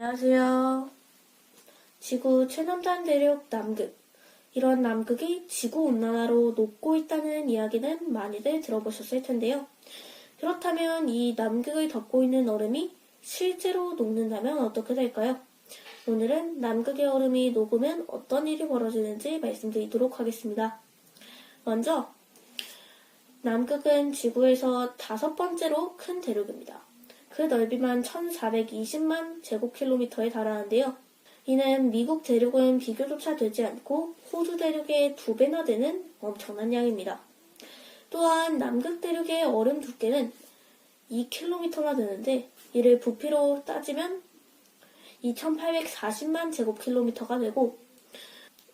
안녕하세요. 지구 최남단 대륙 남극. 이런 남극이 지구온난화로 녹고 있다는 이야기는 많이들 들어보셨을 텐데요. 그렇다면 이 남극을 덮고 있는 얼음이 실제로 녹는다면 어떻게 될까요? 오늘은 남극의 얼음이 녹으면 어떤 일이 벌어지는지 말씀드리도록 하겠습니다. 먼저 남극은 지구에서 5번째로 큰 대륙입니다. 그 넓이만 1420만 제곱킬로미터에 달하는데요. 이는 미국 대륙은 비교조차 되지 않고 호주 대륙의 2배나 되는 엄청난 양입니다. 또한 남극 대륙의 얼음 두께는 2km나 되는데 이를 부피로 따지면 2840만 제곱킬로미터가 되고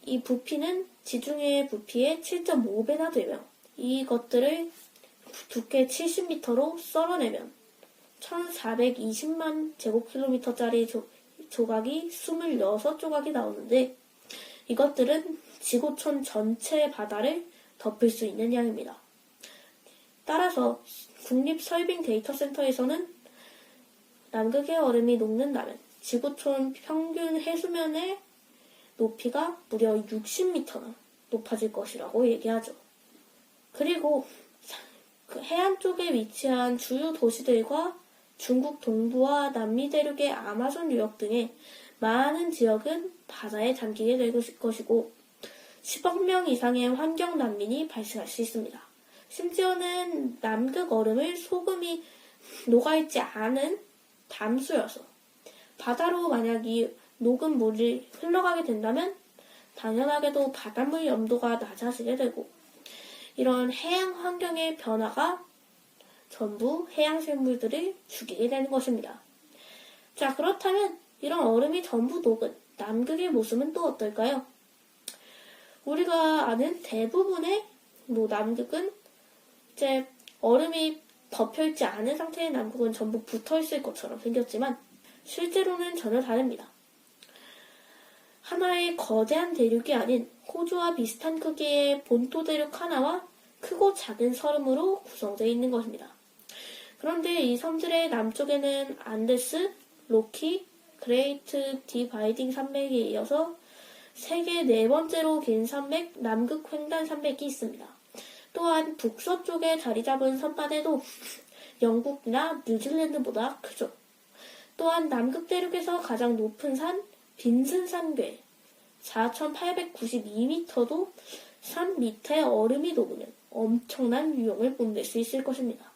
이 부피는 지중해의 부피의 7.5배나 되며 이것들을 두께 70m로 썰어내면 1420만 제곱킬로미터짜리 조각이 26조각이 나오는데 이것들은 지구촌 전체 바다를 덮을 수 있는 양입니다. 따라서 국립설빙데이터센터에서는 남극의 얼음이 녹는다면 지구촌 평균 해수면의 높이가 무려 60m나 높아질 것이라고 얘기하죠. 그리고 그 해안 쪽에 위치한 주요 도시들과 중국 동부와 남미 대륙의 아마존 유역 등의 많은 지역은 바다에 잠기게 될 것이고 10억 명 이상의 환경 난민이 발생할 수 있습니다. 심지어는 남극 얼음을 소금이 녹아있지 않은 담수여서 바다로 만약 이 녹은 물이 흘러가게 된다면 당연하게도 바닷물 염도가 낮아지게 되고 이런 해양 환경의 변화가 전부 해양 생물들을 죽이게 되는 것입니다. 자, 그렇다면 이런 얼음이 전부 녹은 남극의 모습은 또 어떨까요? 우리가 아는 대부분의 남극은 이제 얼음이 덮여있지 않은 상태의 남극은 전부 붙어있을 것처럼 생겼지만 실제로는 전혀 다릅니다. 하나의 거대한 대륙이 아닌 호주와 비슷한 크기의 본토 대륙 하나와 크고 작은 섬으로 구성되어 있는 것입니다. 그런데 이 섬들의 남쪽에는 안데스, 로키, 그레이트 디바이딩 산맥에 이어서 세계 4번째로 긴 산맥 남극 횡단 산맥이 있습니다. 또한 북서쪽에 자리 잡은 섬만해도 영국이나 뉴질랜드보다 크죠. 또한 남극 대륙에서 가장 높은 산 빈슨산궤 4892m도 산 밑에 얼음이 녹으면 엄청난 위험을 뽐낼 수 있을 것입니다.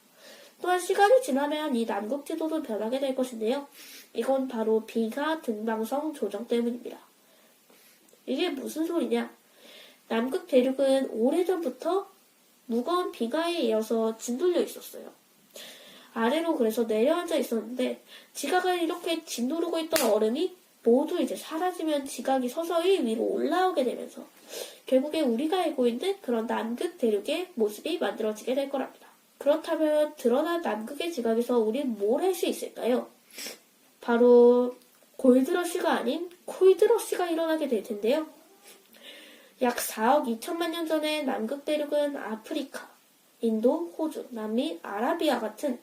또한 시간이 지나면 이 남극 지도도 변하게 될 것인데요. 이건 바로 비가 등방성 조정 때문입니다. 이게 무슨 소리냐? 남극 대륙은 오래전부터 무거운 비가에 이어서 짓눌려 있었어요. 아래로 그래서 내려앉아 있었는데 지각을 이렇게 짓누르고 있던 얼음이 모두 이제 사라지면 지각이 서서히 위로 올라오게 되면서 결국에 우리가 알고 있는 그런 남극 대륙의 모습이 만들어지게 될 거랍니다. 그렇다면 드러난 남극의 지각에서 우린 뭘 할 수 있을까요? 바로 골드러시가 아닌 콜드러시가 일어나게 될 텐데요. 약 4억 2천만 년 전에 남극 대륙은 아프리카, 인도, 호주, 남미, 아라비아 같은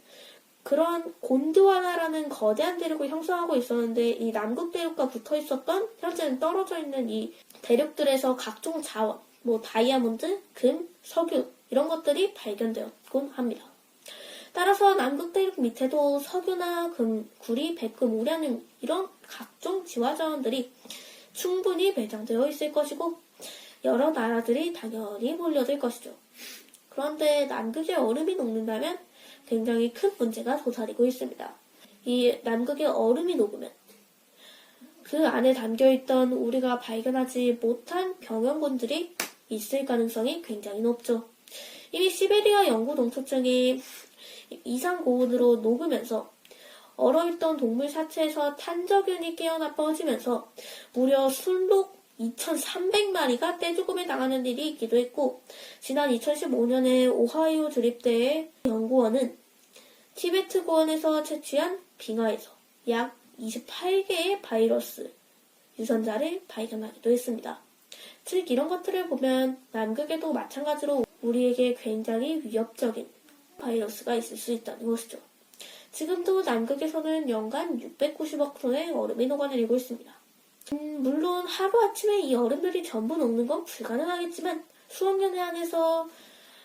그런 곤드와나라는 거대한 대륙을 형성하고 있었는데 이 남극 대륙과 붙어 있었던 현재는 떨어져 있는 이 대륙들에서 각종 자원, 다이아몬드, 금, 석유 이런 것들이 발견되었곤 합니다. 따라서 남극 대륙 밑에도 석유나 금, 구리, 백금, 우라늄 이런 각종 지화 자원들이 충분히 배정되어 있을 것이고 여러 나라들이 당연히 몰려들 것이죠. 그런데 남극의 얼음이 녹는다면 굉장히 큰 문제가 도사리고 있습니다. 이 남극의 얼음이 녹으면 그 안에 담겨있던 우리가 발견하지 못한 병원군들이 있을 가능성이 굉장히 높죠. 이미 시베리아 영구 동토층이 이상 고온으로 녹으면서 얼어있던 동물 사체에서 탄저균이 깨어나 퍼지면서 무려 순록 2,300마리가 떼죽음에 당하는 일이 있기도 했고 지난 2015년에 오하이오 주립대의 연구원은 티베트 고원에서 채취한 빙하에서 약 28개의 바이러스 유전자를 발견하기도 했습니다. 즉 이런 것들을 보면 남극에도 마찬가지로 우리에게 굉장히 위협적인 바이러스가 있을 수 있다는 것이죠. 지금도 남극에서는 연간 690억 톤의 얼음이 녹아내리고 있습니다. 물론 하루아침에 이 얼음들이 전부 녹는 건 불가능하겠지만 수억 년에 한해서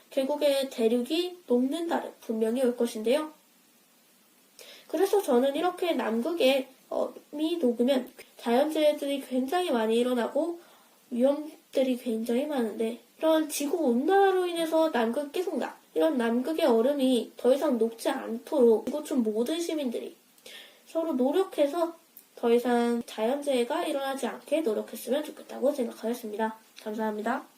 결국에 대륙이 녹는 날은 분명히 올 것인데요. 그래서 저는 이렇게 남극에 얼음이 녹으면 자연재해들이 굉장히 많이 일어나고 위험들이 굉장히 많은데 이런 지구온난화로 인해서 남극 계속나 이런 남극의 얼음이 더 이상 녹지 않도록 지구촌 모든 시민들이 서로 노력해서 더 이상 자연재해가 일어나지 않게 노력했으면 좋겠다고 생각하였습니다. 감사합니다.